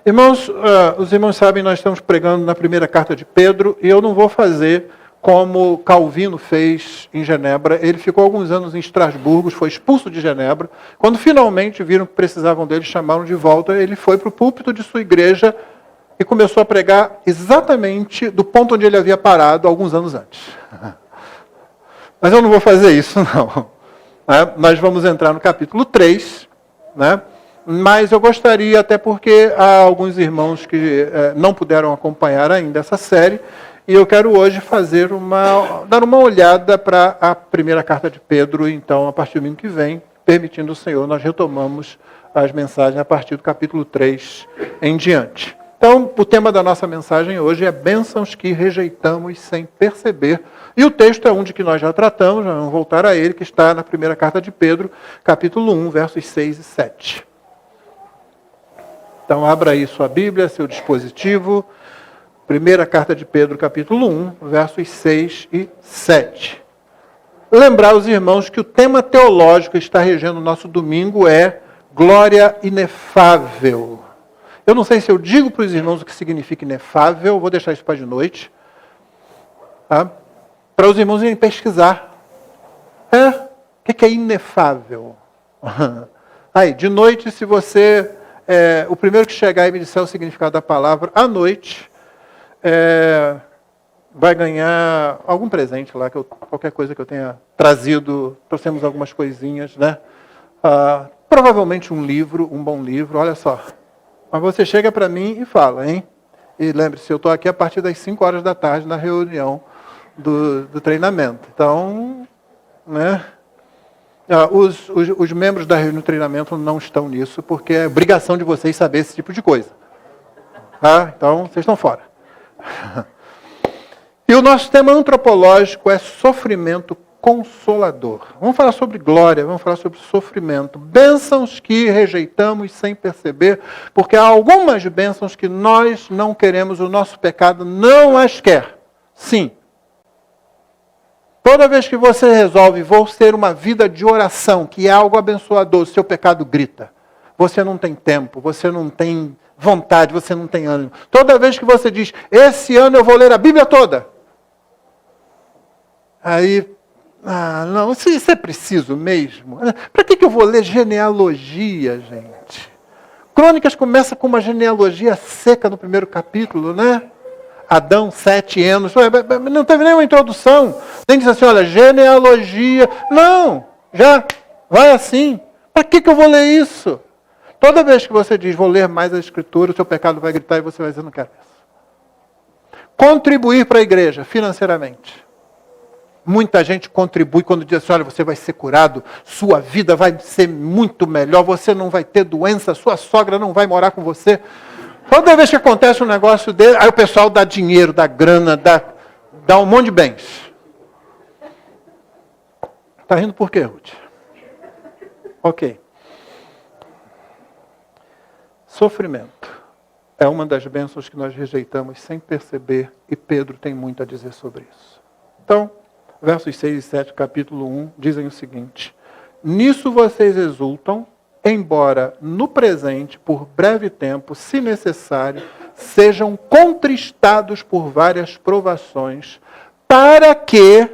Irmãos, os irmãos sabem, nós estamos pregando na primeira carta de Pedro, e eu não vou fazer como Calvino fez em Genebra. Ele ficou alguns anos em Estrasburgo, foi expulso de Genebra. Quando finalmente viram que precisavam dele, chamaram de volta, ele foi para o púlpito de sua igreja e começou a pregar exatamente do ponto onde ele havia parado alguns anos antes. Mas eu não vou fazer isso, não. Nós vamos entrar no capítulo 3, né? Mas eu gostaria, até porque há alguns irmãos que não puderam acompanhar ainda essa série, e eu quero hoje dar uma olhada para a primeira carta de Pedro. Então, a partir do domingo que vem, permitindo o Senhor, nós retomamos as mensagens a partir do capítulo 3 em diante. Então, o tema da nossa mensagem hoje é bênçãos que rejeitamos sem perceber. E o texto é um de que nós já tratamos, já vamos voltar a ele, que está na primeira carta de Pedro, capítulo 1, versos 6 e 7. Então, abra aí sua Bíblia, seu dispositivo. Primeira carta de Pedro, capítulo 1, versos 6 e 7. Lembrar os irmãos que o tema teológico que está regendo o nosso domingo é glória inefável. Eu não sei se eu digo para os irmãos o que significa inefável, vou deixar isso para de noite. Tá? Para os irmãos irem pesquisar. O que é inefável? Aí, de noite, se você... o primeiro que chegar e me disser o significado da palavra, à noite, vai ganhar algum presente lá, qualquer coisa que eu tenha trazido. Trouxemos algumas coisinhas, né? Provavelmente um livro, um bom livro, olha só. Mas você chega para mim e fala, hein? E lembre-se, eu estou aqui a partir das 5 horas da tarde na reunião do treinamento. Então, né? Os membros da reunião do treinamento não estão nisso, porque é obrigação de vocês saber esse tipo de coisa. Então, vocês estão fora. E o nosso tema antropológico é sofrimento consolador. Vamos falar sobre glória, vamos falar sobre sofrimento. Bênçãos que rejeitamos sem perceber, porque há algumas bênçãos que nós não queremos, o nosso pecado não as quer. Sim. Toda vez que você resolve, vou ter uma vida de oração, que é algo abençoador, o seu pecado grita. Você não tem tempo, você não tem vontade, você não tem ânimo. Toda vez que você diz, esse ano eu vou ler a Bíblia toda. Aí, não, isso é preciso mesmo. Para que eu vou ler genealogia, gente? Crônicas começa com uma genealogia seca no primeiro capítulo, né? Adão, 7 anos. Não teve nenhuma introdução. Nem diz assim, olha, genealogia. Não, já vai assim. Para que eu vou ler isso? Toda vez que você diz, vou ler mais a Escritura, o seu pecado vai gritar e você vai dizer, não quero isso. Contribuir para a igreja, financeiramente. Muita gente contribui quando diz assim, olha, você vai ser curado, sua vida vai ser muito melhor, você não vai ter doença, sua sogra não vai morar com você. Toda vez que acontece um negócio dele, aí o pessoal dá dinheiro, dá grana, dá um monte de bens. Está rindo por quê, Ruth? Ok. Sofrimento é uma das bênçãos que nós rejeitamos sem perceber, e Pedro tem muito a dizer sobre isso. Então, versos 6 e 7, capítulo 1, dizem o seguinte: nisso vocês exultam, embora no presente, por breve tempo, se necessário, sejam contristados por várias provações, para que,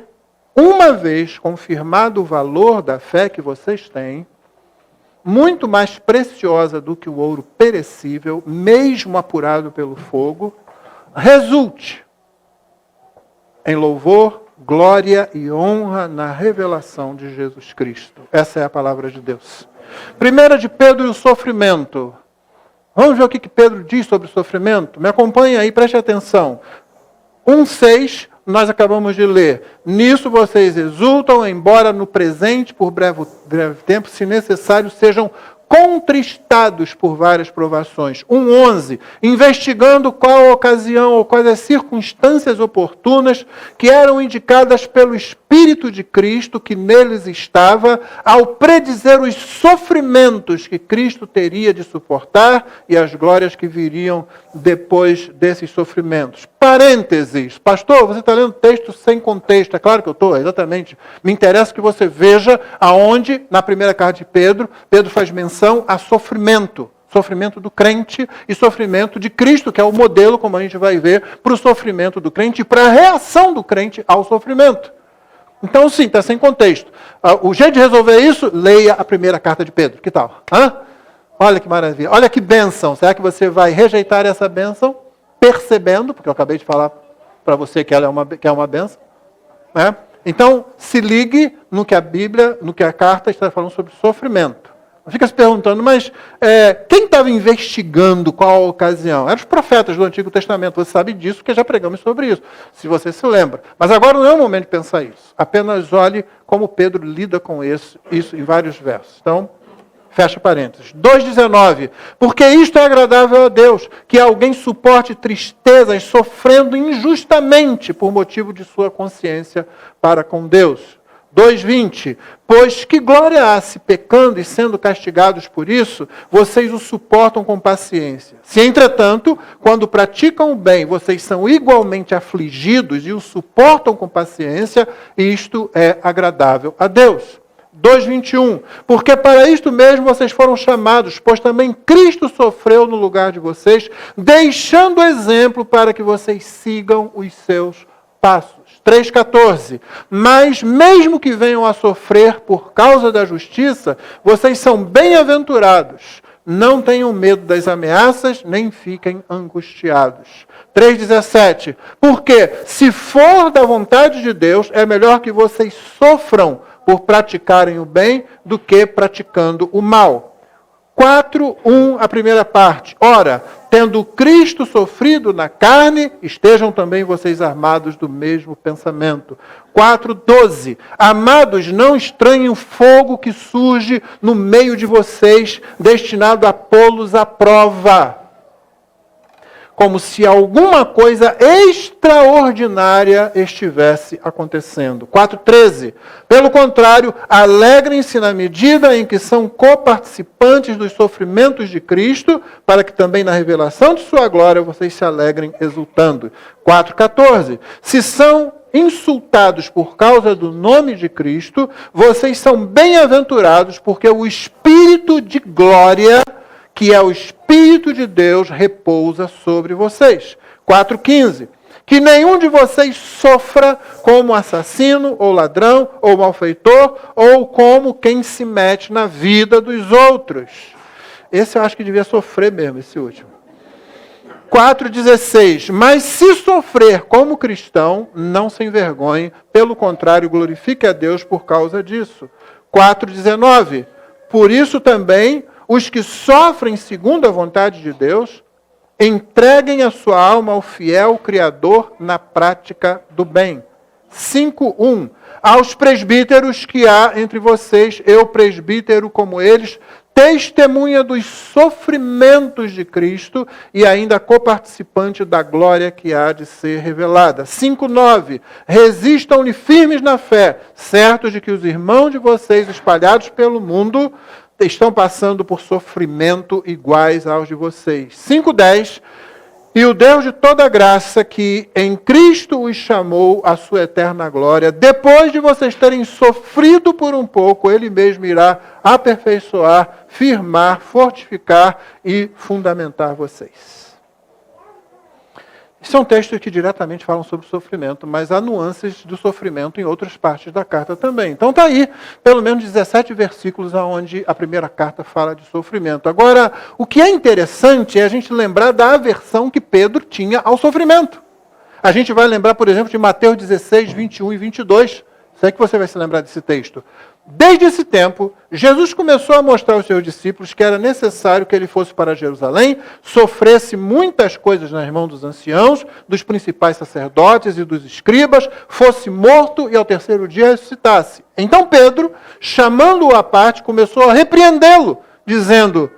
uma vez confirmado o valor da fé que vocês têm, muito mais preciosa do que o ouro perecível, mesmo apurado pelo fogo, resulte em louvor, glória e honra na revelação de Jesus Cristo. Essa é a palavra de Deus. Primeira de Pedro e o sofrimento. Vamos ver o que Pedro diz sobre o sofrimento? Me acompanhe aí, preste atenção. 1,6, nós acabamos de ler. Nisso vocês exultam, embora no presente, por breve tempo, se necessário, sejam contristados por várias provações. 1,11, investigando qual a ocasião ou quais as circunstâncias oportunas que eram indicadas pelo Espírito de Cristo que neles estava, ao predizer os sofrimentos que Cristo teria de suportar e as glórias que viriam depois desses sofrimentos. Parênteses. Pastor, você está lendo texto sem contexto. É claro que eu estou, exatamente. Me interessa que você veja aonde, na primeira carta de Pedro, Pedro faz menção a sofrimento. Sofrimento do crente e sofrimento de Cristo, que é o modelo, como a gente vai ver, para o sofrimento do crente e para a reação do crente ao sofrimento. Então, sim, está sem contexto. O jeito de resolver isso, leia a primeira carta de Pedro. Que tal? Olha que maravilha. Olha que bênção. Será que você vai rejeitar essa bênção percebendo, porque eu acabei de falar para você que ela é uma bênção, né? Então, se ligue no que a Bíblia, no que a carta está falando sobre sofrimento. Fica se perguntando, mas quem estava investigando qual a ocasião? Eram os profetas do Antigo Testamento. Você sabe disso, porque já pregamos sobre isso, se você se lembra. Mas agora não é o momento de pensar isso. Apenas olhe como Pedro lida com isso em vários versos. Então, fecha parênteses. 2,19. Porque isto é agradável a Deus, que alguém suporte tristezas sofrendo injustamente por motivo de sua consciência para com Deus. 2,20. Pois que glória há se pecando e sendo castigados por isso, vocês o suportam com paciência. Se, entretanto, quando praticam o bem, vocês são igualmente afligidos e o suportam com paciência, isto é agradável a Deus. 2,21. Porque para isto mesmo vocês foram chamados, pois também Cristo sofreu no lugar de vocês, deixando exemplo para que vocês sigam os seus passos. 3,14. Mas mesmo que venham a sofrer por causa da justiça, vocês são bem-aventurados. Não tenham medo das ameaças, nem fiquem angustiados. 3,17. Porque, se for da vontade de Deus, é melhor que vocês sofram por praticarem o bem do que praticando o mal. 4:1, a primeira parte. Ora, tendo Cristo sofrido na carne, estejam também vocês armados do mesmo pensamento. 4:12. Amados, não estranhem o fogo que surge no meio de vocês, destinado a pô-los à prova, como se alguma coisa extraordinária estivesse acontecendo. 4:13. Pelo contrário, alegrem-se na medida em que são coparticipantes dos sofrimentos de Cristo, para que também na revelação de sua glória vocês se alegrem exultando. 4:14. Se são insultados por causa do nome de Cristo, vocês são bem-aventurados, porque o Espírito de glória, que é o Espírito de Deus, repousa sobre vocês. 4:15. Que nenhum de vocês sofra como assassino, ou ladrão, ou malfeitor, ou como quem se mete na vida dos outros. Esse eu acho que devia sofrer mesmo, esse último. 4:16. Mas se sofrer como cristão, não se envergonhe, pelo contrário, glorifique a Deus por causa disso. 4:19. Por isso também, os que sofrem segundo a vontade de Deus, entreguem a sua alma ao fiel Criador na prática do bem. 5:1. Aos presbíteros que há entre vocês, eu presbítero como eles, testemunha dos sofrimentos de Cristo e ainda coparticipante da glória que há de ser revelada. 5:9. Resistam-lhe firmes na fé, certos de que os irmãos de vocês espalhados pelo mundo estão passando por sofrimento iguais aos de vocês. 5:10. E o Deus de toda graça, que em Cristo os chamou à sua eterna glória, depois de vocês terem sofrido por um pouco, Ele mesmo irá aperfeiçoar, firmar, fortificar e fundamentar vocês. São textos que diretamente falam sobre sofrimento, mas há nuances do sofrimento em outras partes da carta também. Então está aí, pelo menos 17 versículos onde a primeira carta fala de sofrimento. Agora, o que é interessante é a gente lembrar da aversão que Pedro tinha ao sofrimento. A gente vai lembrar, por exemplo, de Mateus 16, 21 e 22. Sei que você vai se lembrar desse texto. Desde esse tempo, Jesus começou a mostrar aos seus discípulos que era necessário que ele fosse para Jerusalém, sofresse muitas coisas nas mãos dos anciãos, dos principais sacerdotes e dos escribas, fosse morto e ao terceiro dia ressuscitasse. Então Pedro, chamando-o à parte, começou a repreendê-lo, dizendo: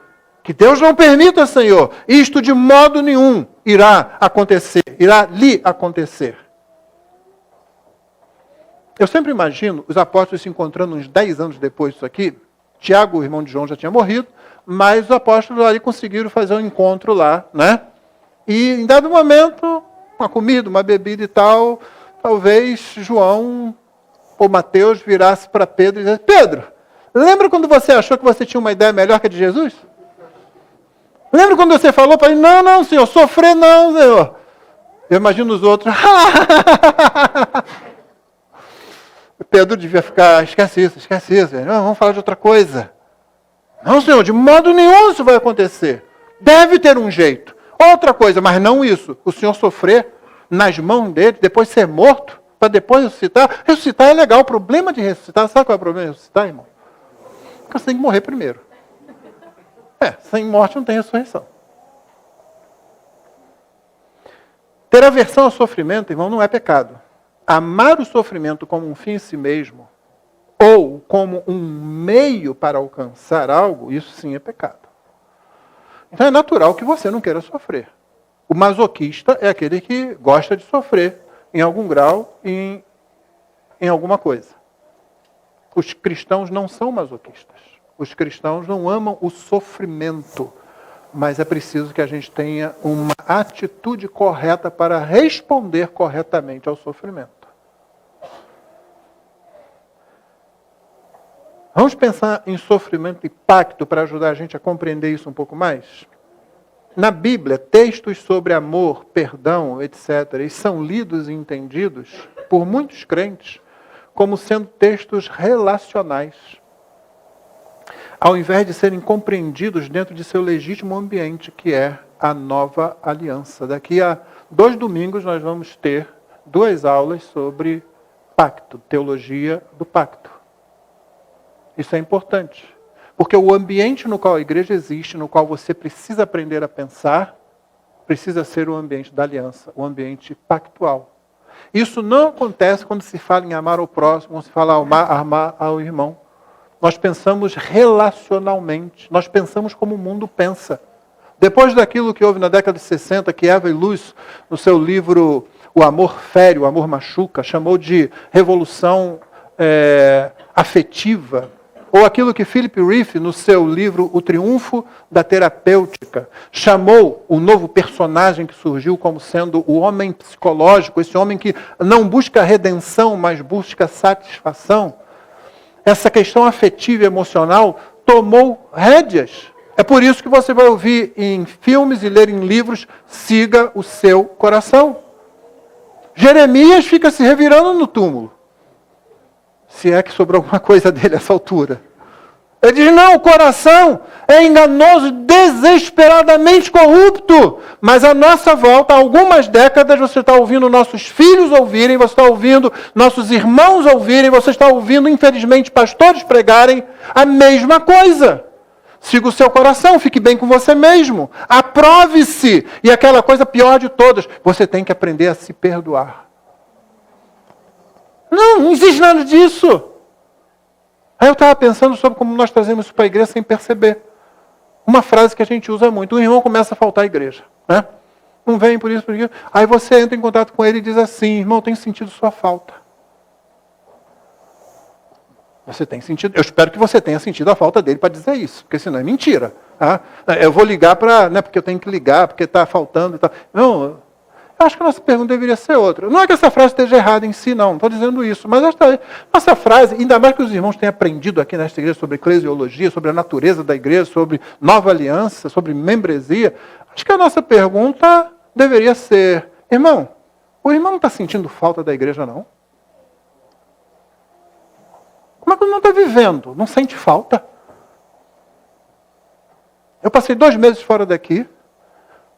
que Deus não permita, Senhor, isto de modo nenhum irá lhe acontecer. Eu sempre imagino os apóstolos se encontrando uns 10 anos depois disso aqui. Tiago, o irmão de João, já tinha morrido, mas os apóstolos ali conseguiram fazer um encontro lá, né? E em dado momento, uma comida, uma bebida e tal, talvez João ou Mateus virasse para Pedro e dissesse: Pedro, lembra quando você achou que você tinha uma ideia melhor que a de Jesus? Lembra quando você falou? Eu falei, não, Senhor, sofrer não, Senhor. Eu imagino os outros. Pedro devia ficar, esquece isso. Não, vamos falar de outra coisa. Não, Senhor, de modo nenhum isso vai acontecer. Deve ter um jeito. Outra coisa, mas não isso. O Senhor sofrer nas mãos dele, depois ser morto, para depois ressuscitar. Ressuscitar é legal. O problema de ressuscitar, sabe qual é o problema de ressuscitar, irmão? Porque você tem que morrer primeiro. Sem morte não tem ressurreição. Ter aversão ao sofrimento, irmão, não é pecado. Amar o sofrimento como um fim em si mesmo, ou como um meio para alcançar algo, isso sim é pecado. Então é natural que você não queira sofrer. O masoquista é aquele que gosta de sofrer em algum grau, em alguma coisa. Os cristãos não são masoquistas. Os cristãos não amam o sofrimento, mas é preciso que a gente tenha uma atitude correta para responder corretamente ao sofrimento. Vamos pensar em sofrimento e pacto para ajudar a gente a compreender isso um pouco mais? Na Bíblia, textos sobre amor, perdão, etc., e são lidos e entendidos por muitos crentes como sendo textos relacionais, ao invés de serem compreendidos dentro de seu legítimo ambiente, que é a nova aliança. Daqui a 2 domingos nós vamos ter 2 aulas sobre pacto, teologia do pacto. Isso é importante, porque o ambiente no qual a igreja existe, no qual você precisa aprender a pensar, precisa ser o ambiente da aliança, o ambiente pactual. Isso não acontece quando se fala em amar ao próximo, quando se fala amar ao irmão. Nós pensamos relacionalmente, nós pensamos como o mundo pensa. Depois daquilo que houve na década de 60, que Eva Illouz, no seu livro O Amor Fere, O Amor Machuca, chamou de revolução afetiva, ou aquilo que Philip Rieff, no seu livro O Triunfo da Terapêutica, chamou o novo personagem que surgiu como sendo o homem psicológico, esse homem que não busca redenção, mas busca satisfação. Essa questão afetiva e emocional tomou rédeas. É por isso que você vai ouvir em filmes e ler em livros, siga o seu coração. Jeremias fica se revirando no túmulo. Se é que sobrou alguma coisa dele a essa altura. Ele diz, não, o coração é enganoso, desesperadamente corrupto. Mas à nossa volta, há algumas décadas, você está ouvindo nossos filhos ouvirem, você está ouvindo nossos irmãos ouvirem, você está ouvindo, infelizmente, pastores pregarem a mesma coisa. Siga o seu coração, fique bem com você mesmo. Aprove-se. E aquela coisa pior de todas, você tem que aprender a se perdoar. Não existe nada disso. Aí eu estava pensando sobre como nós trazemos isso para a igreja sem perceber. Uma frase que a gente usa muito. Um irmão começa a faltar à igreja. Né? Não vem por isso, por aquilo. Aí você entra em contato com ele e diz assim, irmão, tenho sentido sua falta. Você tem sentido? Eu espero que você tenha sentido a falta dele para dizer isso, porque senão é mentira. Tá? Eu vou ligar para... Né, porque eu tenho que ligar, porque está faltando e tal. Não... Eu acho que a nossa pergunta deveria ser outra. Não é que essa frase esteja errada em si, não estou dizendo isso. Mas essa frase, ainda mais que os irmãos tenham aprendido aqui nesta igreja sobre eclesiologia, sobre a natureza da igreja, sobre nova aliança, sobre membresia, acho que a nossa pergunta deveria ser, irmão, o irmão não está sentindo falta da igreja, não? Como é que ele não está vivendo? Não sente falta? Eu passei 2 meses fora daqui,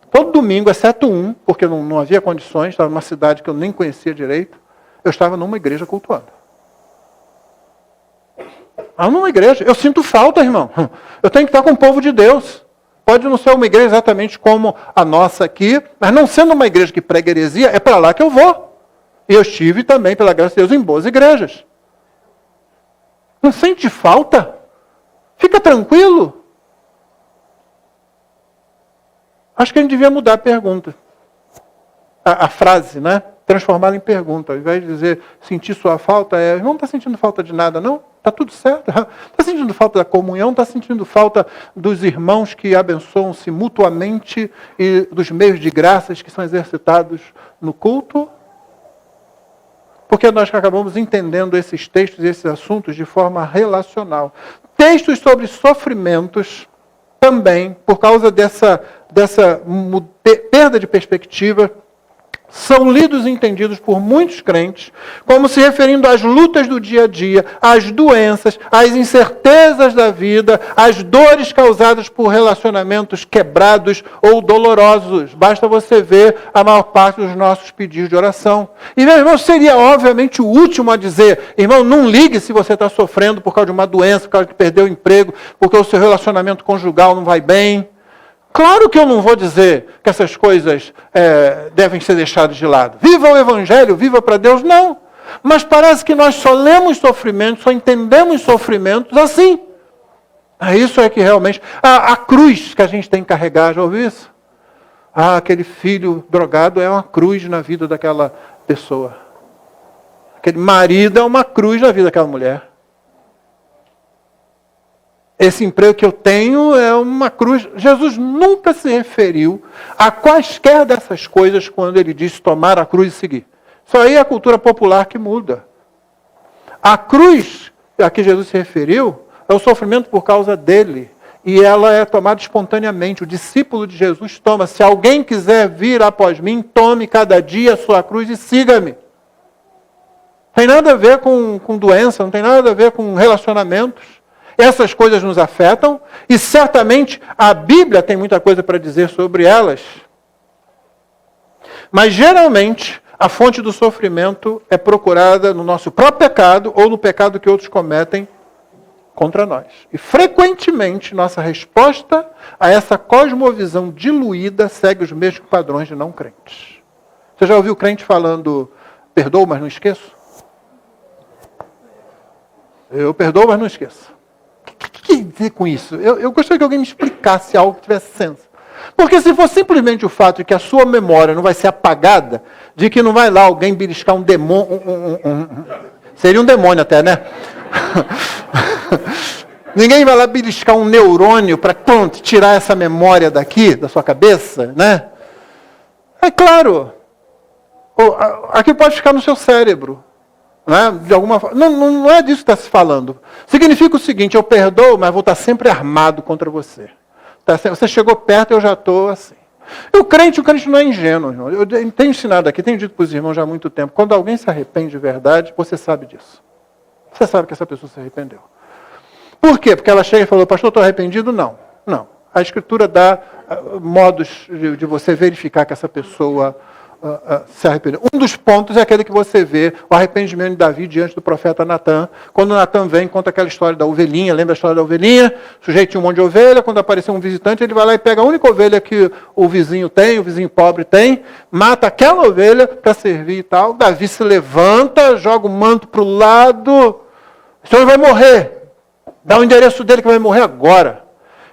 todo domingo, exceto um, porque não havia condições, estava numa cidade que eu nem conhecia direito, eu estava numa igreja cultuando. Numa igreja. Eu sinto falta, irmão. Eu tenho que estar com o povo de Deus. Pode não ser uma igreja exatamente como a nossa aqui, mas não sendo uma igreja que prega heresia, é para lá que eu vou. E eu estive também, pela graça de Deus, em boas igrejas. Não sente falta? Fica tranquilo. Acho que a gente devia mudar a pergunta. A frase, né? Transformá-la em pergunta. Ao invés de dizer, sentir sua falta, não está sentindo falta de nada, não? Está tudo certo. Está sentindo falta da comunhão, está sentindo falta dos irmãos que abençoam-se mutuamente e dos meios de graças que são exercitados no culto? Porque nós acabamos entendendo esses textos e esses assuntos de forma relacional. Textos sobre sofrimentos também, por causa dessa perda de perspectiva, são lidos e entendidos por muitos crentes como se referindo às lutas do dia a dia, às doenças, às incertezas da vida, às dores causadas por relacionamentos quebrados ou dolorosos. Basta você ver a maior parte dos nossos pedidos de oração. E, meu irmão, seria obviamente o último a dizer, irmão, não ligue se você está sofrendo por causa de uma doença, por causa de perder o emprego, porque o seu relacionamento conjugal não vai bem. Claro que eu não vou dizer que essas coisas devem ser deixadas de lado. Viva o Evangelho, viva para Deus, não. Mas parece que nós só lemos sofrimentos, só entendemos sofrimentos assim. Isso é que realmente... A cruz que a gente tem que carregar, já ouviu isso? Aquele filho drogado é uma cruz na vida daquela pessoa. Aquele marido é uma cruz na vida daquela mulher. Esse emprego que eu tenho é uma cruz. Jesus nunca se referiu a quaisquer dessas coisas quando ele disse tomar a cruz e seguir. Isso aí é a cultura popular que muda. A cruz a que Jesus se referiu é o sofrimento por causa dele. E ela é tomada espontaneamente. O discípulo de Jesus toma. Se alguém quiser vir após mim, tome cada dia a sua cruz e siga-me. Não tem nada a ver com doença, não tem nada a ver com relacionamentos. Essas coisas nos afetam e certamente a Bíblia tem muita coisa para dizer sobre elas. Mas geralmente a fonte do sofrimento é procurada no nosso próprio pecado ou no pecado que outros cometem contra nós. E frequentemente nossa resposta a essa cosmovisão diluída segue os mesmos padrões de não crentes. Você já ouviu crente falando, perdoo, mas não esqueço? Eu perdoo, mas não esqueço. O que quer dizer com isso? Eu gostaria que alguém me explicasse algo que tivesse senso. Porque se for simplesmente o fato de que a sua memória não vai ser apagada, de que não vai lá alguém beliscar um demônio... seria um demônio até, né? Ninguém vai lá beliscar um neurônio para, tirar essa memória daqui, da sua cabeça, né? É claro. Aqui pode ficar no seu cérebro. Né? De alguma forma. Não é disso que está se falando. Significa o seguinte, eu perdoo, mas vou estar sempre armado contra você. Você chegou perto, eu já estou assim. E o crente não é ingênuo, irmão. Eu tenho ensinado aqui, tenho dito para os irmãos já há muito tempo, quando alguém se arrepende de verdade, você sabe disso. Você sabe que essa pessoa se arrependeu. Por quê? Porque ela chega e falou, pastor, estou arrependido? Não. A Escritura dá modos de você verificar que essa pessoa se arrependeu. Um dos pontos é aquele que você vê, o arrependimento de Davi diante do profeta Natan. Quando Natan vem, conta aquela história da ovelhinha, lembra a história da ovelhinha? O sujeito tinha um monte de ovelha, quando apareceu um visitante, ele vai lá e pega a única ovelha que o vizinho tem, o vizinho pobre tem, mata aquela ovelha para servir e tal. Davi se levanta, joga o manto para o lado, esse homem vai morrer. Dá o endereço dele que vai morrer agora.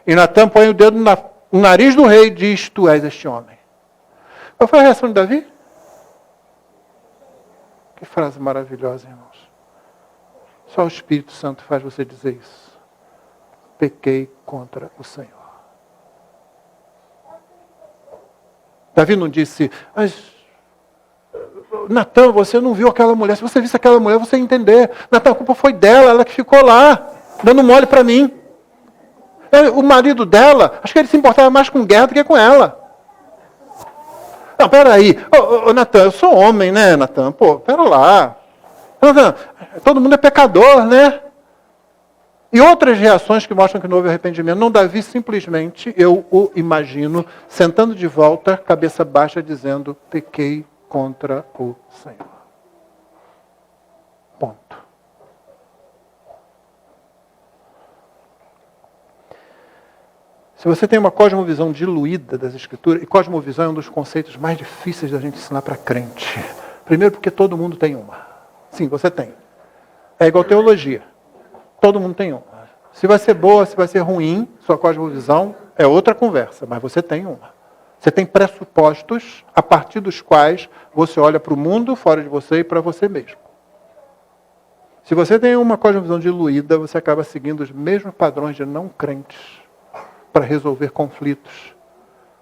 E Natan põe o dedo no nariz do rei e diz, tu és este homem. Qual foi a reação de Davi? Que frase maravilhosa, irmãos. Só o Espírito Santo faz você dizer isso. Pequei contra o Senhor. Davi não disse, mas Natan, você não viu aquela mulher. Se você visse aquela mulher, você ia entender. Natan, a culpa foi dela, ela que ficou lá, dando mole para mim. O marido dela, acho que ele se importava mais com guerra do que com ela. Não, peraí. Natan, eu sou homem, né, Natan? Pô, pera lá. Natan, todo mundo é pecador, né? E outras reações que mostram que não houve arrependimento. Não, Davi simplesmente, eu o imagino, sentando de volta, cabeça baixa, dizendo, pequei contra o Senhor. Ponto. Se você tem uma cosmovisão diluída das Escrituras, e cosmovisão é um dos conceitos mais difíceis da gente ensinar para crente. Primeiro porque todo mundo tem uma. Sim, você tem. É igual teologia. Todo mundo tem uma. Se vai ser boa, se vai ser ruim, sua cosmovisão é outra conversa, mas você tem uma. Você tem pressupostos a partir dos quais você olha para o mundo fora de você e para você mesmo. Se você tem uma cosmovisão diluída, você acaba seguindo os mesmos padrões de não crentes para resolver conflitos,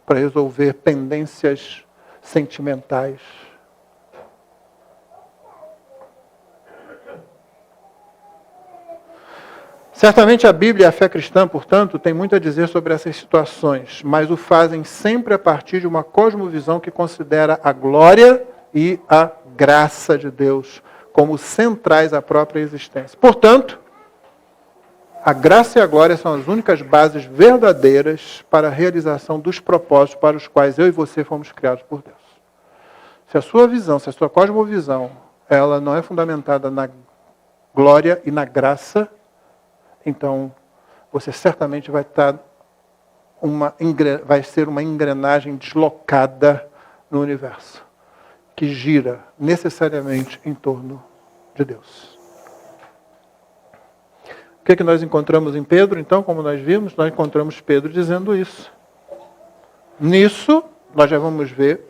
para resolver pendências sentimentais. Certamente a Bíblia e a fé cristã, portanto, tem muito a dizer sobre essas situações, mas o fazem sempre a partir de uma cosmovisão que considera a glória e a graça de Deus como centrais à própria existência. Portanto, a graça e a glória são as únicas bases verdadeiras para a realização dos propósitos para os quais eu e você fomos criados por Deus. Se a sua visão, se a sua cosmovisão, ela não é fundamentada na glória e na graça, então você certamente vai ser uma engrenagem deslocada no universo, que gira necessariamente em torno de Deus. O que é que nós encontramos em Pedro, então, como nós vimos? Nós encontramos Pedro dizendo isso. Nisso, nós já vamos ver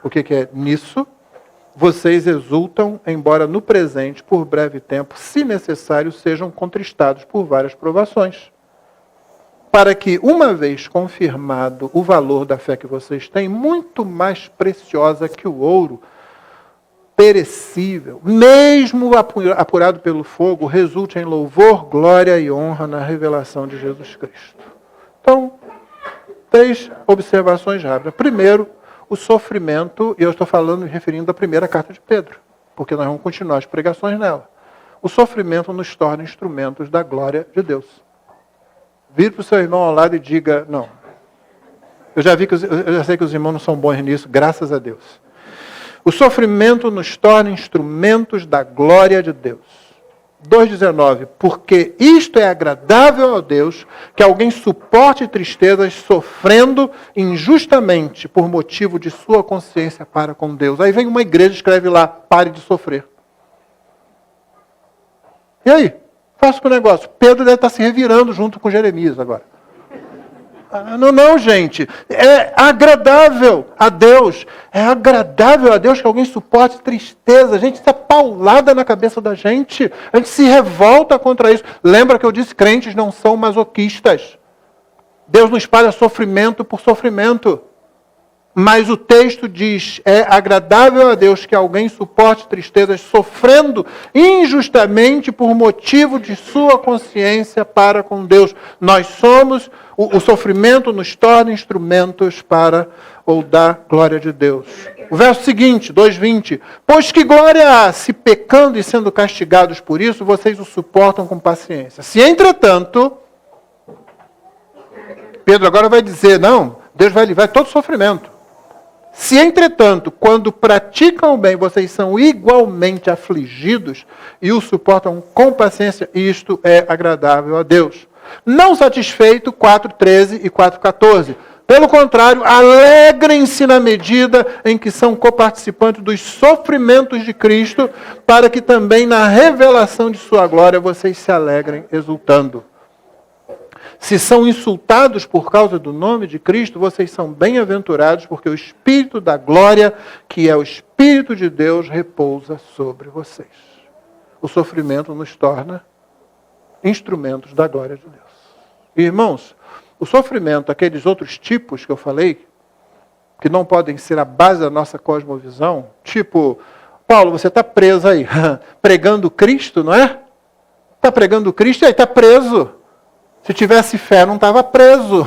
o que é nisso. Vocês exultam, embora no presente, por breve tempo, se necessário, sejam contristados por várias provações. Para que, uma vez confirmado o valor da fé que vocês têm, muito mais preciosa que o ouro, perecível, mesmo apurado pelo fogo, resulte em louvor, glória e honra na revelação de Jesus Cristo. Então, 3 observações rápidas. Primeiro, o sofrimento, e eu estou falando, referindo à primeira carta de Pedro, porque nós vamos continuar as pregações nela. O sofrimento nos torna instrumentos da glória de Deus. Vire para o seu irmão ao lado e diga, não. Eu já sei que os irmãos não são bons nisso, graças a Deus. O sofrimento nos torna instrumentos da glória de Deus. 2,19. Porque isto é agradável a Deus, que alguém suporte tristezas sofrendo injustamente por motivo de sua consciência para com Deus. Aí vem uma igreja e escreve lá, pare de sofrer. E aí? Faça com o negócio. Pedro deve estar se revirando junto com Jeremias agora. Não, gente. É agradável a Deus. É agradável a Deus que alguém suporte tristeza. Gente, isso é paulada na cabeça da gente. A gente se revolta contra isso. Lembra que eu disse, crentes não são masoquistas. Deus não espalha sofrimento por sofrimento. Mas o texto diz, é agradável a Deus que alguém suporte tristezas sofrendo injustamente por motivo de sua consciência para com Deus. Nós somos, o sofrimento nos torna instrumentos para ou da glória de Deus. O verso seguinte, 2,20. Pois que glória há, se pecando e sendo castigados por isso, vocês o suportam com paciência. Se entretanto, Pedro agora vai dizer, não, Deus vai livrar todo sofrimento. Se, entretanto, quando praticam o bem, vocês são igualmente afligidos e o suportam com paciência, isto é agradável a Deus. Não satisfeito, 4,13 e 4,14. Pelo contrário, alegrem-se na medida em que são coparticipantes dos sofrimentos de Cristo, para que também na revelação de sua glória vocês se alegrem exultando. Se são insultados por causa do nome de Cristo, vocês são bem-aventurados, porque o Espírito da glória, que é o Espírito de Deus, repousa sobre vocês. O sofrimento nos torna instrumentos da glória de Deus. Irmãos, o sofrimento, aqueles outros tipos que eu falei, que não podem ser a base da nossa cosmovisão, tipo, Paulo, você está preso aí, pregando Cristo, não é? Está pregando Cristo e aí está preso. Se tivesse fé, não estava preso.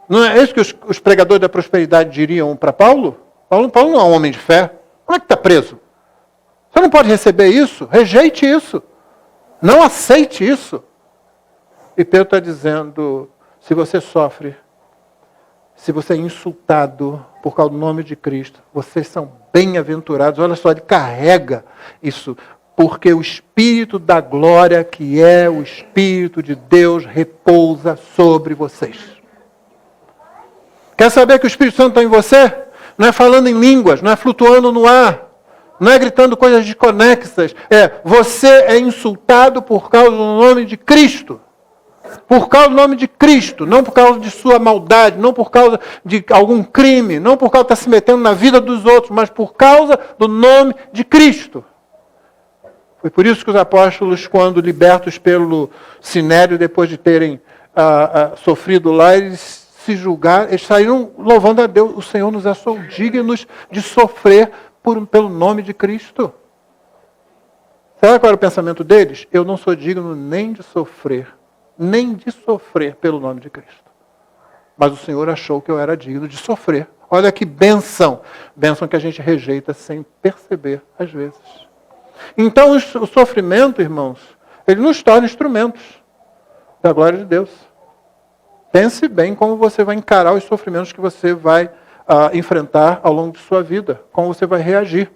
Não é isso que os pregadores da prosperidade diriam para Paulo? Paulo não é um homem de fé. Como é que está preso? Você não pode receber isso? Rejeite isso. Não aceite isso. E Pedro está dizendo, se você sofre, se você é insultado por causa do nome de Cristo, vocês são bem-aventurados. Olha só, ele carrega isso. Porque o Espírito da glória, que é o Espírito de Deus, repousa sobre vocês. Quer saber que o Espírito Santo está em você? Não é falando em línguas, não é flutuando no ar, não é gritando coisas desconexas. Você é insultado por causa do nome de Cristo. Por causa do nome de Cristo, não por causa de sua maldade, não por causa de algum crime, não por causa de estar se metendo na vida dos outros, mas por causa do nome de Cristo. Foi por isso que os apóstolos, quando libertos pelo Sinédrio, depois de terem sofrido lá, eles se julgaram, eles saíram louvando a Deus. O Senhor nos achou dignos de sofrer pelo nome de Cristo. Sabe qual era o pensamento deles? Eu não sou digno nem de sofrer pelo nome de Cristo. Mas o Senhor achou que eu era digno de sofrer. Olha que bênção. Bênção que a gente rejeita sem perceber, às vezes. Então, o sofrimento, irmãos, ele nos torna instrumentos da glória de Deus. Pense bem como você vai encarar os sofrimentos que você vai enfrentar ao longo de sua vida. Como você vai reagir.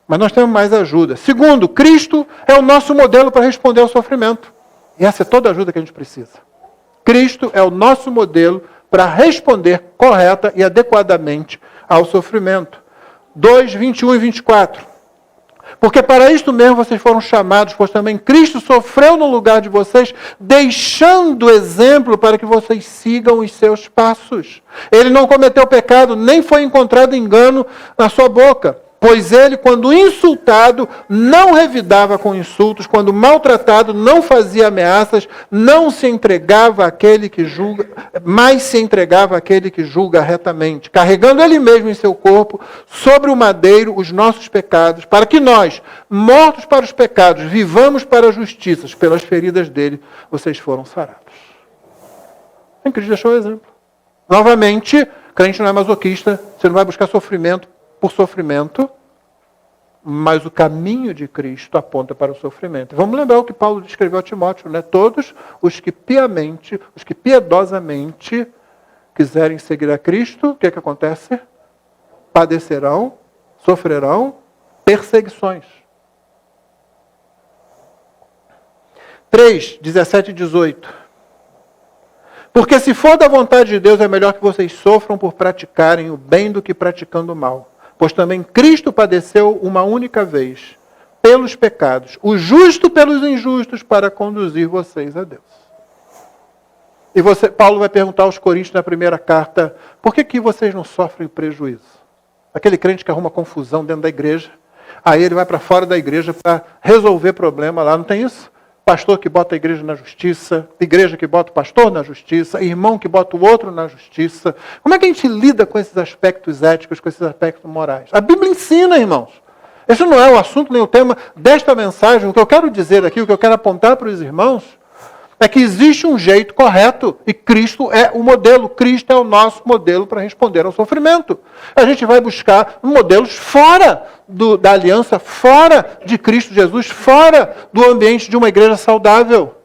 Mas nós temos mais ajuda. Segundo, Cristo é o nosso modelo para responder ao sofrimento. E essa é toda a ajuda que a gente precisa. Cristo é o nosso modelo para responder correta e adequadamente ao sofrimento. 2, 21 e 24. Porque para isto mesmo vocês foram chamados, pois também Cristo sofreu no lugar de vocês, deixando exemplo para que vocês sigam os seus passos. Ele não cometeu pecado, nem foi encontrado engano na sua boca. Pois ele, quando insultado, não revidava com insultos, quando maltratado, não fazia ameaças, não se entregava àquele que julga, mas se entregava àquele que julga retamente, carregando ele mesmo em seu corpo, sobre o madeiro, os nossos pecados, para que nós, mortos para os pecados, vivamos para a justiça. Pelas feridas dele, vocês foram sarados. Em Cristo deixou o exemplo. Novamente, crente não é masoquista, você não vai buscar sofrimento por sofrimento, mas o caminho de Cristo aponta para o sofrimento. Vamos lembrar o que Paulo escreveu a Timóteo, né? Todos os que piedosamente quiserem seguir a Cristo, o que acontece? Padecerão, sofrerão perseguições. 3, 17 e 18. Porque se for da vontade de Deus, é melhor que vocês sofram por praticarem o bem do que praticando o mal. Pois também Cristo padeceu uma única vez pelos pecados, o justo pelos injustos, para conduzir vocês a Deus. E Paulo vai perguntar aos Coríntios na primeira carta, por que vocês não sofrem prejuízo? Aquele crente que arruma confusão dentro da igreja, aí ele vai para fora da igreja para resolver problema lá, não tem isso? Pastor que bota a igreja na justiça, igreja que bota o pastor na justiça, irmão que bota o outro na justiça. Como é que a gente lida com esses aspectos éticos, com esses aspectos morais? A Bíblia ensina, irmãos. Esse não é o assunto nem o tema desta mensagem. O que eu quero dizer aqui, o que eu quero apontar para os irmãos, é que existe um jeito correto e Cristo é o modelo. Cristo é o nosso modelo para responder ao sofrimento. A gente vai buscar modelos fora da aliança, fora de Cristo Jesus, fora do ambiente de uma igreja saudável.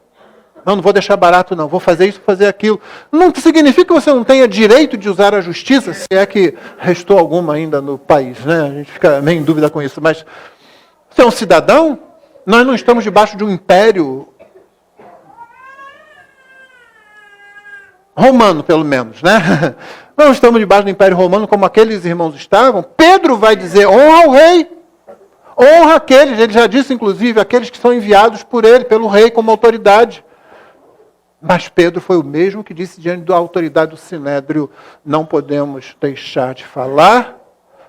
Não vou deixar barato não, vou fazer isso, fazer aquilo. Não significa que você não tenha direito de usar a justiça, se é que restou alguma ainda no país, né? A gente fica meio em dúvida com isso, mas você é um cidadão? Nós não estamos debaixo de um império romano, pelo menos, né? Não estamos debaixo do Império Romano como aqueles irmãos estavam. Pedro vai dizer, honra o rei. Honra aqueles, ele já disse, inclusive, aqueles que são enviados por ele, pelo rei, como autoridade. Mas Pedro foi o mesmo que disse diante da autoridade do Sinédrio, não podemos deixar de falar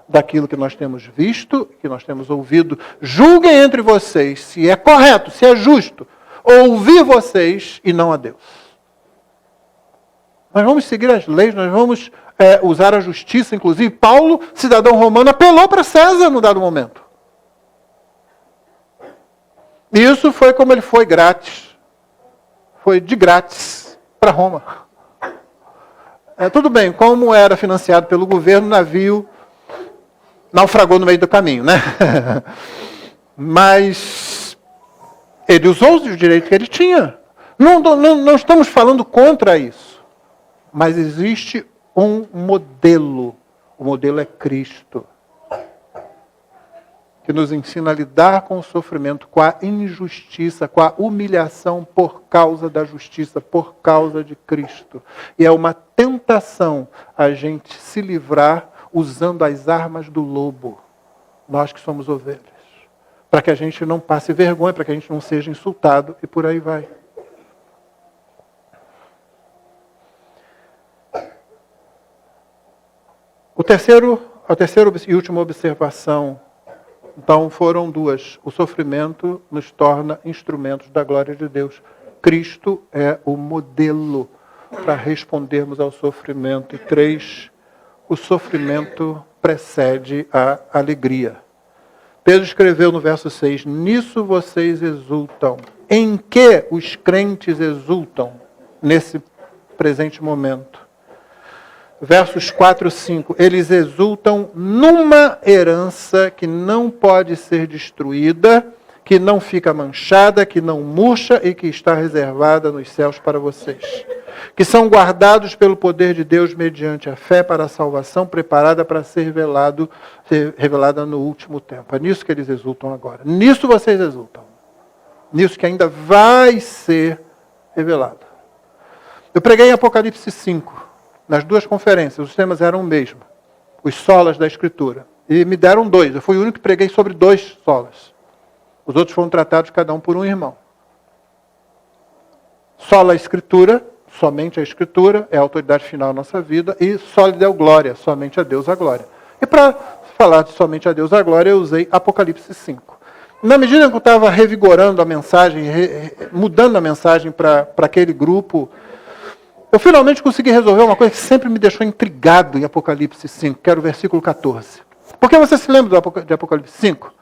daquilo que nós temos visto, que nós temos ouvido. Julguem entre vocês se é correto, se é justo, ouvir vocês e não a Deus. Nós vamos seguir as leis, nós vamos usar a justiça. Inclusive, Paulo, cidadão romano, apelou para César num dado momento. E isso foi como ele foi grátis. Foi de grátis para Roma. Tudo bem, como era financiado pelo governo, o navio naufragou no meio do caminho, né? Mas ele usou os direitos que ele tinha. Não estamos falando contra isso. Mas existe um modelo. O modelo é Cristo. Que nos ensina a lidar com o sofrimento, com a injustiça, com a humilhação por causa da justiça, por causa de Cristo. E é uma tentação a gente se livrar usando as armas do lobo. Nós que somos ovelhas. Para que a gente não passe vergonha, para que a gente não seja insultado e por aí vai. A terceira e última observação, então, foram duas. O sofrimento nos torna instrumentos da glória de Deus. Cristo é o modelo para respondermos ao sofrimento. E 3, o sofrimento precede a alegria. Pedro escreveu no verso 6, nisso vocês exultam. Em que os crentes exultam nesse presente momento? Versos 4 e 5, eles exultam numa herança que não pode ser destruída, que não fica manchada, que não murcha e que está reservada nos céus para vocês. Que são guardados pelo poder de Deus mediante a fé para a salvação, preparada para ser revelada no último tempo. É nisso que eles exultam agora. Nisso vocês exultam. Nisso que ainda vai ser revelado. Eu preguei em Apocalipse 5, nas duas conferências, os temas eram o mesmo. Os solas da Escritura. E me deram 2. Eu fui o único que preguei sobre 2 solas. Os outros foram tratados cada um por um irmão. Sola a Escritura, somente a Escritura, é a autoridade final da nossa vida. E soli Deo Glória, somente a Deus a glória. E para falar de somente a Deus a glória, eu usei Apocalipse 5. Na medida que eu estava revigorando a mensagem, mudando a mensagem para aquele grupo, eu finalmente consegui resolver uma coisa que sempre me deixou intrigado em Apocalipse 5, que era o versículo 14. Porque você se lembra de Apocalipse 5?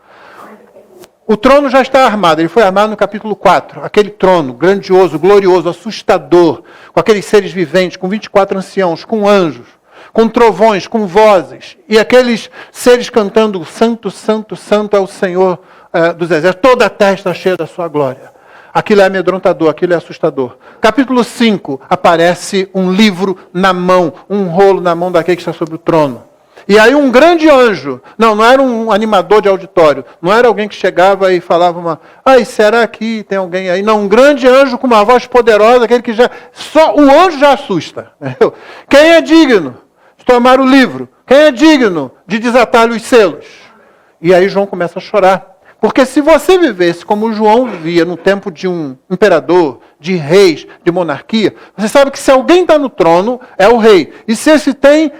O trono já está armado, ele foi armado no capítulo 4. Aquele trono grandioso, glorioso, assustador, com aqueles seres viventes, com 24 anciãos, com anjos, com trovões, com vozes. E aqueles seres cantando, Santo, Santo, Santo é o Senhor dos Exércitos. Toda a terra está cheia da sua glória. Aquilo é amedrontador, aquilo é assustador. Capítulo 5, aparece um livro na mão, um rolo na mão daquele que está sobre o trono. E aí um grande anjo, não era um animador de auditório, não era alguém que chegava e falava será que tem alguém aí? Não, um grande anjo com uma voz poderosa, aquele que só o anjo já assusta. Entendeu? Quem é digno de tomar o livro? Quem é digno de desatar os selos? E aí João começa a chorar. Porque se você vivesse como João vivia no tempo de um imperador, de reis, de monarquia, você sabe que se alguém está no trono, é o rei. E se esse tem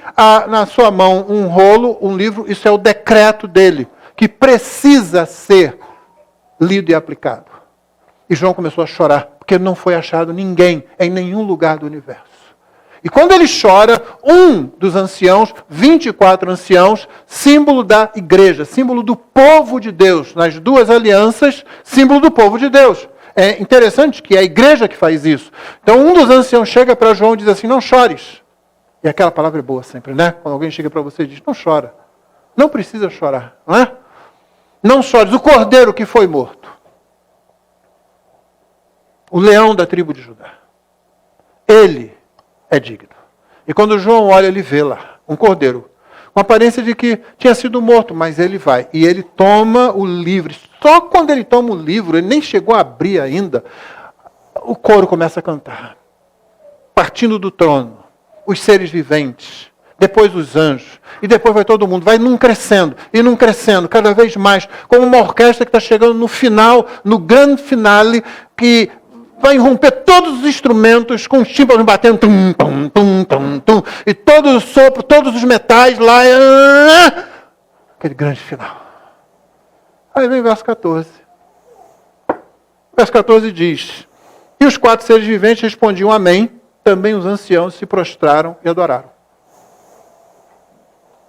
na sua mão um rolo, um livro, isso é o decreto dele, que precisa ser lido e aplicado. E João começou a chorar, porque não foi achado ninguém em nenhum lugar do universo. E quando ele chora, um dos anciãos, 24 anciãos, símbolo da igreja, símbolo do povo de Deus, nas duas alianças, símbolo do povo de Deus. É interessante que é a igreja que faz isso. Então um dos anciãos chega para João e diz assim, não chores. E aquela palavra é boa sempre, né? Quando alguém chega para você e diz, não chora. Não precisa chorar, não é? Não chores, o cordeiro que foi morto. O leão da tribo de Judá. Ele é digno. E quando João olha, ele vê lá um cordeiro, com aparência de que tinha sido morto, mas ele vai. E ele toma o livro. Só quando ele toma o livro, ele nem chegou a abrir ainda, o coro começa a cantar. Partindo do trono, os seres viventes, depois os anjos, e depois vai todo mundo. Vai num crescendo, e num crescendo, cada vez mais, como uma orquestra que está chegando no final, no grande finale, que vai irromper todos os instrumentos com os tímpanos batendo, tum, tum, tum, tum, tum, e todo o sopro, todos os metais lá, aquele grande final. Aí vem o verso 14. O verso 14 diz, e os 4 seres viventes respondiam amém, também os anciãos se prostraram e adoraram.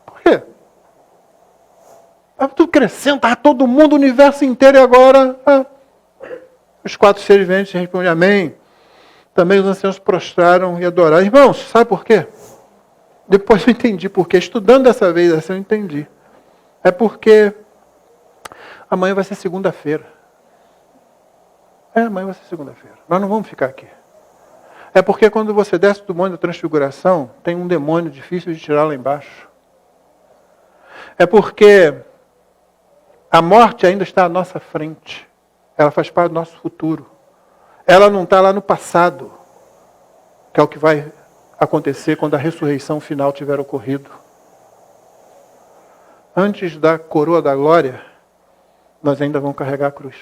Por quê? Estava tudo crescendo, estava todo mundo, o universo inteiro, e agora... Os 4 seres viventes respondem amém. Também os anciãos prostraram e adoraram. Irmãos, sabe por quê? Depois eu entendi por quê. Estudando dessa vez assim, eu entendi. É porque amanhã vai ser segunda-feira. Amanhã vai ser segunda-feira. Nós não vamos ficar aqui. É porque quando você desce do monte da transfiguração, tem um demônio difícil de tirar lá embaixo. É porque a morte ainda está à nossa frente. Ela faz parte do nosso futuro. Ela não está lá no passado, que é o que vai acontecer quando a ressurreição final tiver ocorrido. Antes da coroa da glória, nós ainda vamos carregar a cruz.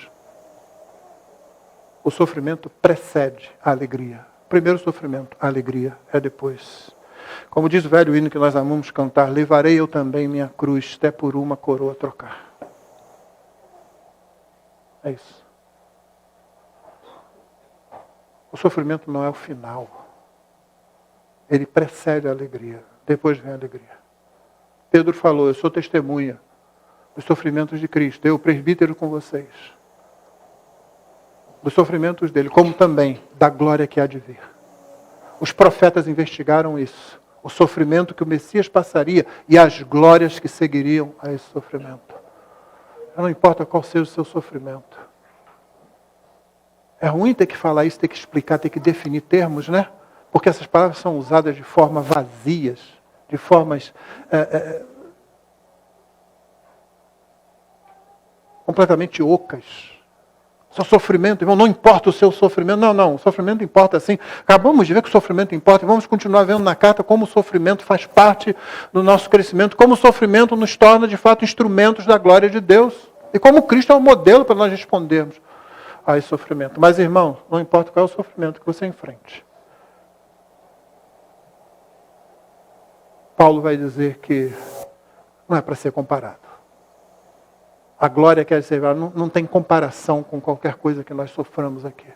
O sofrimento precede a alegria. O primeiro sofrimento, a alegria, é depois. Como diz o velho hino que nós amamos cantar, levarei eu também minha cruz, até por uma coroa trocar. É isso. O sofrimento não é o final. Ele precede a alegria. Depois vem a alegria. Pedro falou, eu sou testemunha dos sofrimentos de Cristo, eu, presbítero, com vocês. Dos sofrimentos dele, como também da glória que há de vir. Os profetas investigaram isso. O sofrimento que o Messias passaria e as glórias que seguiriam a esse sofrimento. Não importa qual seja o seu sofrimento. É ruim ter que falar isso, ter que explicar, ter que definir termos, né? Porque essas palavras são usadas de forma vazias, de formas completamente ocas. Seu sofrimento, irmão, não importa o seu sofrimento. Não, o sofrimento importa sim. Acabamos de ver que o sofrimento importa e vamos continuar vendo na carta como o sofrimento faz parte do nosso crescimento, como o sofrimento nos torna, de fato, instrumentos da glória de Deus. E como Cristo é o modelo para nós respondermos a esse sofrimento. Mas, irmão, não importa qual é o sofrimento que você enfrente. Paulo vai dizer que não é para ser comparado. A glória quer dizer, não tem comparação com qualquer coisa que nós soframos aqui.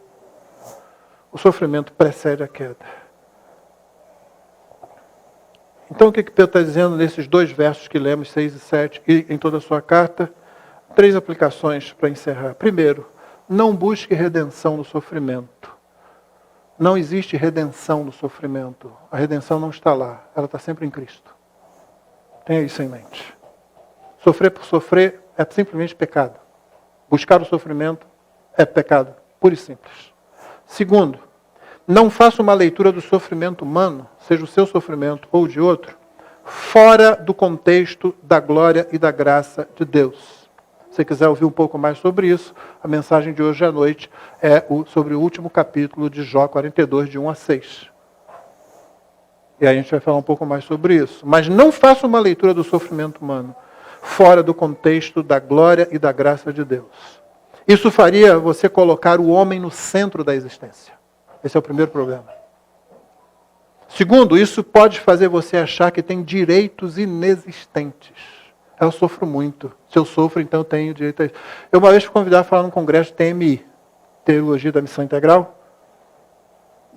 O sofrimento precede a queda. Então, o que Pedro está dizendo nesses 2 versos que lemos, 6 e 7, e em toda a sua carta? 3 aplicações para encerrar. Primeiro, não busque redenção no sofrimento. Não existe redenção no sofrimento. A redenção não está lá. Ela está sempre em Cristo. Tenha isso em mente. Sofrer por sofrer é simplesmente pecado. Buscar o sofrimento é pecado, puro e simples. Segundo, não faça uma leitura do sofrimento humano, seja o seu sofrimento ou de outro, fora do contexto da glória e da graça de Deus. Se você quiser ouvir um pouco mais sobre isso, a mensagem de hoje à noite é sobre o último capítulo de Jó 42, de 1 a 6. E aí a gente vai falar um pouco mais sobre isso. Mas não faça uma leitura do sofrimento humano fora do contexto da glória e da graça de Deus. Isso faria você colocar o homem no centro da existência. Esse é o primeiro problema. Segundo, isso pode fazer você achar que tem direitos inexistentes. Eu sofro muito. Se eu sofro, então eu tenho direito a isso. Eu uma vez fui convidado a falar num congresso de TMI, Teologia da Missão Integral,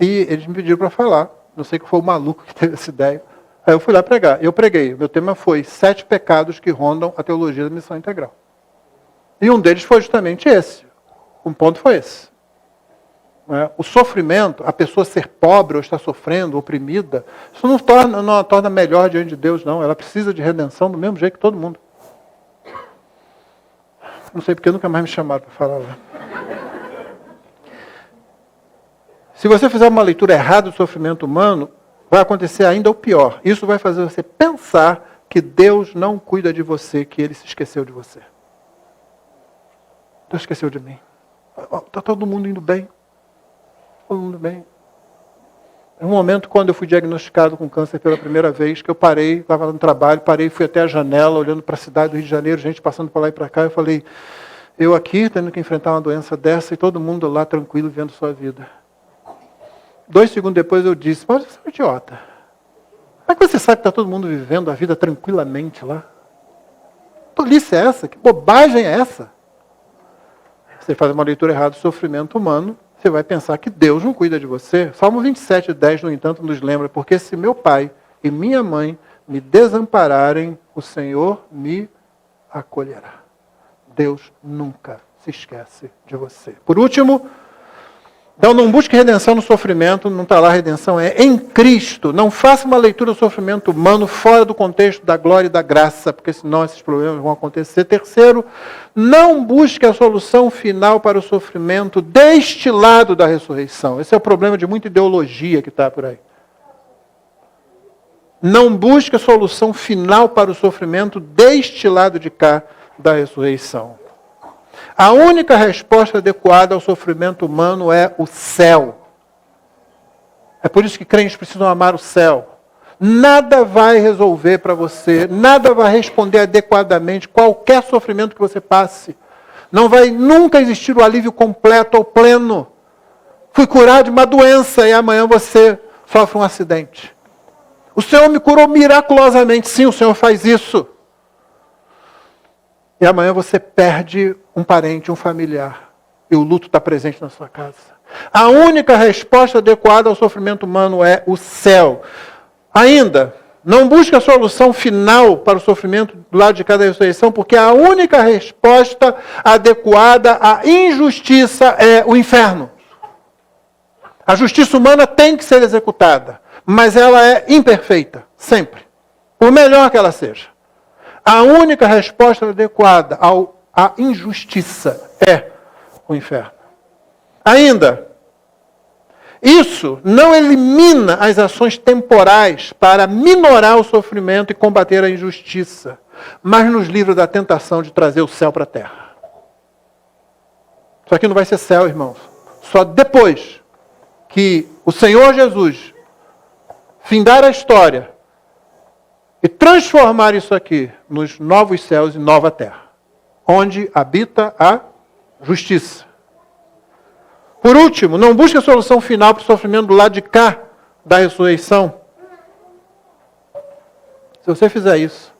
e eles me pediram para falar. Não sei que foi o maluco que teve essa ideia. Aí eu fui lá pregar. Eu preguei. Meu tema foi 7 pecados que rondam a teologia da missão integral. E um deles foi justamente esse. Um ponto foi esse. O sofrimento, a pessoa ser pobre ou estar sofrendo, oprimida, isso não a torna melhor diante de Deus, não. Ela precisa de redenção do mesmo jeito que todo mundo. Não sei porque nunca mais me chamaram para falar lá. Se você fizer uma leitura errada do sofrimento humano, vai acontecer ainda o pior. Isso vai fazer você pensar que Deus não cuida de você, que Ele se esqueceu de você. Deus esqueceu de mim. Está todo mundo indo bem. Todo mundo bem. Em um momento, quando eu fui diagnosticado com câncer pela primeira vez, que eu parei, estava no trabalho, parei, fui até a janela, olhando para a cidade do Rio de Janeiro, gente passando por lá e para cá, eu falei, eu aqui, tendo que enfrentar uma doença dessa, e todo mundo lá tranquilo, vendo sua vida. 2 segundos depois eu disse, mas você é um idiota. Como é que você sabe que está todo mundo vivendo a vida tranquilamente lá? Que tolice é essa? Que bobagem é essa? Você faz uma leitura errada do sofrimento humano, você vai pensar que Deus não cuida de você. Salmo 27, 10, no entanto, nos lembra, porque se meu pai e minha mãe me desampararem, o Senhor me acolherá. Deus nunca se esquece de você. Por último, então não busque redenção no sofrimento, não está lá a redenção, é em Cristo. Não faça uma leitura do sofrimento humano fora do contexto da glória e da graça, porque senão esses problemas vão acontecer. Terceiro, não busque a solução final para o sofrimento deste lado da ressurreição. Esse é o problema de muita ideologia que está por aí. Não busque a solução final para o sofrimento deste lado de cá da ressurreição. A única resposta adequada ao sofrimento humano é o céu. É por isso que crentes precisam amar o céu. Nada vai resolver para você, nada vai responder adequadamente qualquer sofrimento que você passe. Não vai nunca existir o alívio completo ou pleno. Fui curado de uma doença e amanhã você sofre um acidente. O Senhor me curou miraculosamente. Sim, o Senhor faz isso. E amanhã você perde um parente, um familiar. E o luto está presente na sua casa. A única resposta adequada ao sofrimento humano é o céu. Ainda, Não busque a solução final para o sofrimento do lado de cada ressurreição, porque a única resposta adequada à injustiça é o inferno. A justiça humana tem que ser executada, mas ela é imperfeita, sempre. Por melhor que ela seja. A única resposta adequada à injustiça é o inferno. Ainda, isso não elimina as ações temporais para minorar o sofrimento e combater a injustiça, mas nos livra da tentação de trazer o céu para a terra. Isso aqui não vai ser céu, irmãos. Só depois que o Senhor Jesus findar a história e transformar isso aqui nos novos céus e nova terra, onde habita a justiça. Por último, não busque a solução final para o sofrimento do lado de cá da ressurreição. Se você fizer isso,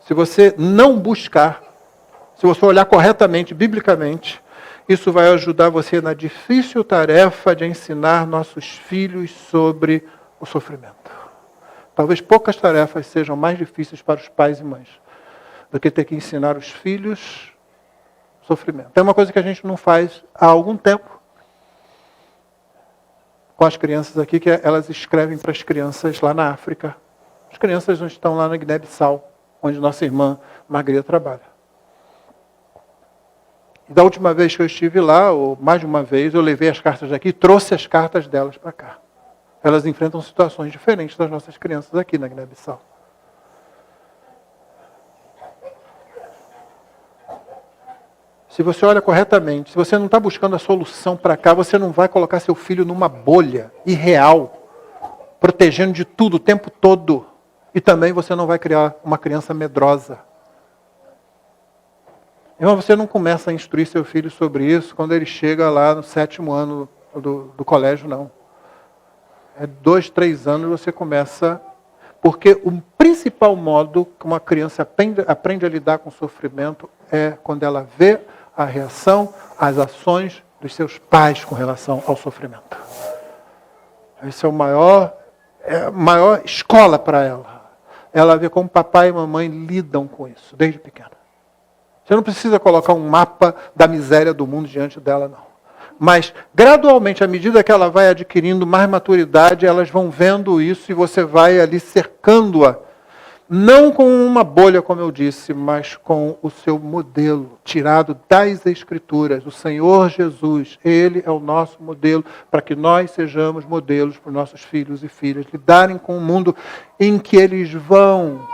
se você não buscar, se você olhar corretamente, biblicamente, isso vai ajudar você na difícil tarefa de ensinar nossos filhos sobre o sofrimento. Talvez poucas tarefas sejam mais difíceis para os pais e mães do que ter que ensinar os filhos sofrimento. É uma coisa que a gente não faz há algum tempo com as crianças aqui, que elas escrevem para as crianças lá na África. As crianças estão lá na Guiné-Bissau, onde nossa irmã Margarida trabalha. E da última vez que eu estive lá, ou mais de uma vez, eu levei as cartas daqui e trouxe as cartas delas para cá. Elas enfrentam situações diferentes das nossas crianças aqui na Guiné-Bissau. Se você olha corretamente, se você não está buscando a solução para cá, você não vai colocar seu filho numa bolha irreal, protegendo de tudo o tempo todo. E também você não vai criar uma criança medrosa. Irmão, você não começa a instruir seu filho sobre isso quando ele chega lá no 7º ano do colégio, não. É 2, 3 anos você começa. Porque o principal modo que uma criança aprende a lidar com o sofrimento é quando ela vê a reação, as ações dos seus pais com relação ao sofrimento. Esse é a maior escola para ela. Ela vê como papai e mamãe lidam com isso, desde pequena. Você não precisa colocar um mapa da miséria do mundo diante dela, não. Mas, gradualmente, à medida que ela vai adquirindo mais maturidade, elas vão vendo isso e você vai ali cercando-a. Não com uma bolha, como eu disse, mas com o seu modelo, tirado das Escrituras. O Senhor Jesus, Ele é o nosso modelo, para que nós sejamos modelos para os nossos filhos e filhas, lidarem com o mundo em que eles vão,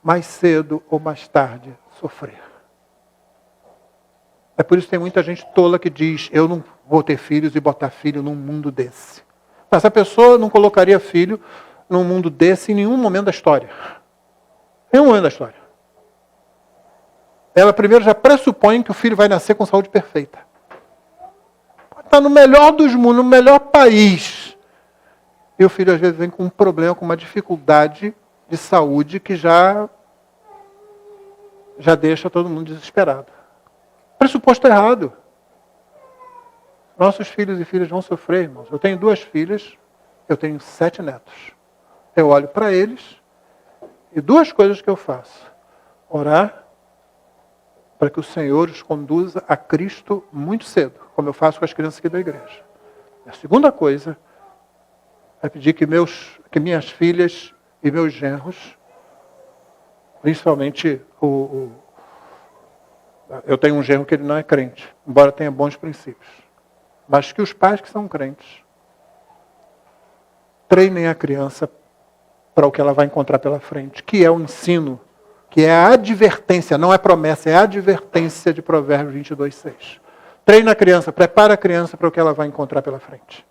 mais cedo ou mais tarde, sofrer. É por isso que tem muita gente tola que diz, eu não vou ter filhos e botar filho num mundo desse. Mas a pessoa não colocaria filho num mundo desse em nenhum momento da história. Nenhum momento da história. Ela primeiro já pressupõe que o filho vai nascer com saúde perfeita. Está no melhor dos mundos, no melhor país. E o filho às vezes vem com um problema, com uma dificuldade de saúde que já deixa todo mundo desesperado. Pressuposto errado. Nossos filhos e filhas vão sofrer, irmãos. Eu tenho 2 filhas, eu tenho 7 netos. Eu olho para eles e 2 coisas que eu faço. Orar para que o Senhor os conduza a Cristo muito cedo, como eu faço com as crianças aqui da igreja. A segunda coisa é pedir que minhas filhas e meus genros, principalmente eu tenho um genro que ele não é crente, embora tenha bons princípios. Mas que os pais que são crentes treinem a criança para o que ela vai encontrar pela frente, que é o ensino, que é a advertência, não é promessa, é a advertência de Provérbios 22:6. Treina a criança, prepara a criança para o que ela vai encontrar pela frente.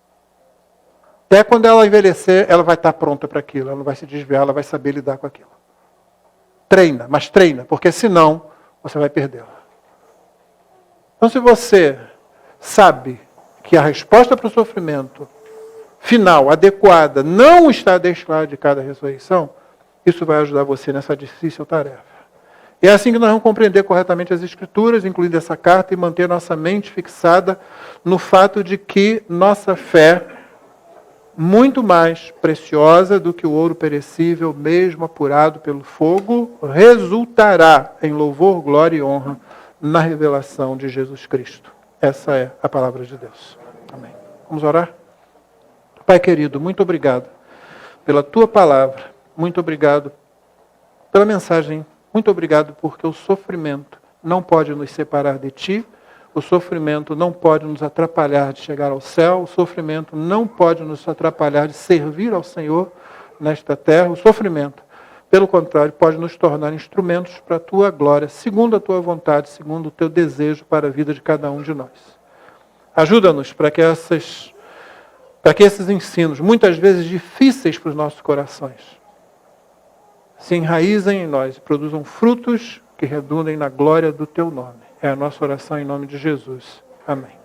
Até quando ela envelhecer, ela vai estar pronta para aquilo, ela não vai se desviar, ela vai saber lidar com aquilo. Treina, mas treina, porque senão você vai perdê-la. Então, se você sabe que a resposta para o sofrimento final, adequada, não está deste lado de cada ressurreição, isso vai ajudar você nessa difícil tarefa. E é assim que nós vamos compreender corretamente as Escrituras, incluindo essa carta, e manter nossa mente fixada no fato de que nossa fé muito mais preciosa do que o ouro perecível, mesmo apurado pelo fogo, resultará em louvor, glória e honra na revelação de Jesus Cristo. Essa é a palavra de Deus. Amém. Vamos orar? Pai querido, muito obrigado pela tua palavra. Muito obrigado pela mensagem. Muito obrigado porque o sofrimento não pode nos separar de ti. O sofrimento não pode nos atrapalhar de chegar ao céu. O sofrimento não pode nos atrapalhar de servir ao Senhor nesta terra. O sofrimento, pelo contrário, pode nos tornar instrumentos para a tua glória, segundo a tua vontade, segundo o teu desejo para a vida de cada um de nós. Ajuda-nos para que esses ensinos, muitas vezes difíceis para os nossos corações, se enraizem em nós e produzam frutos que redundem na glória do teu nome. É a nossa oração em nome de Jesus. Amém.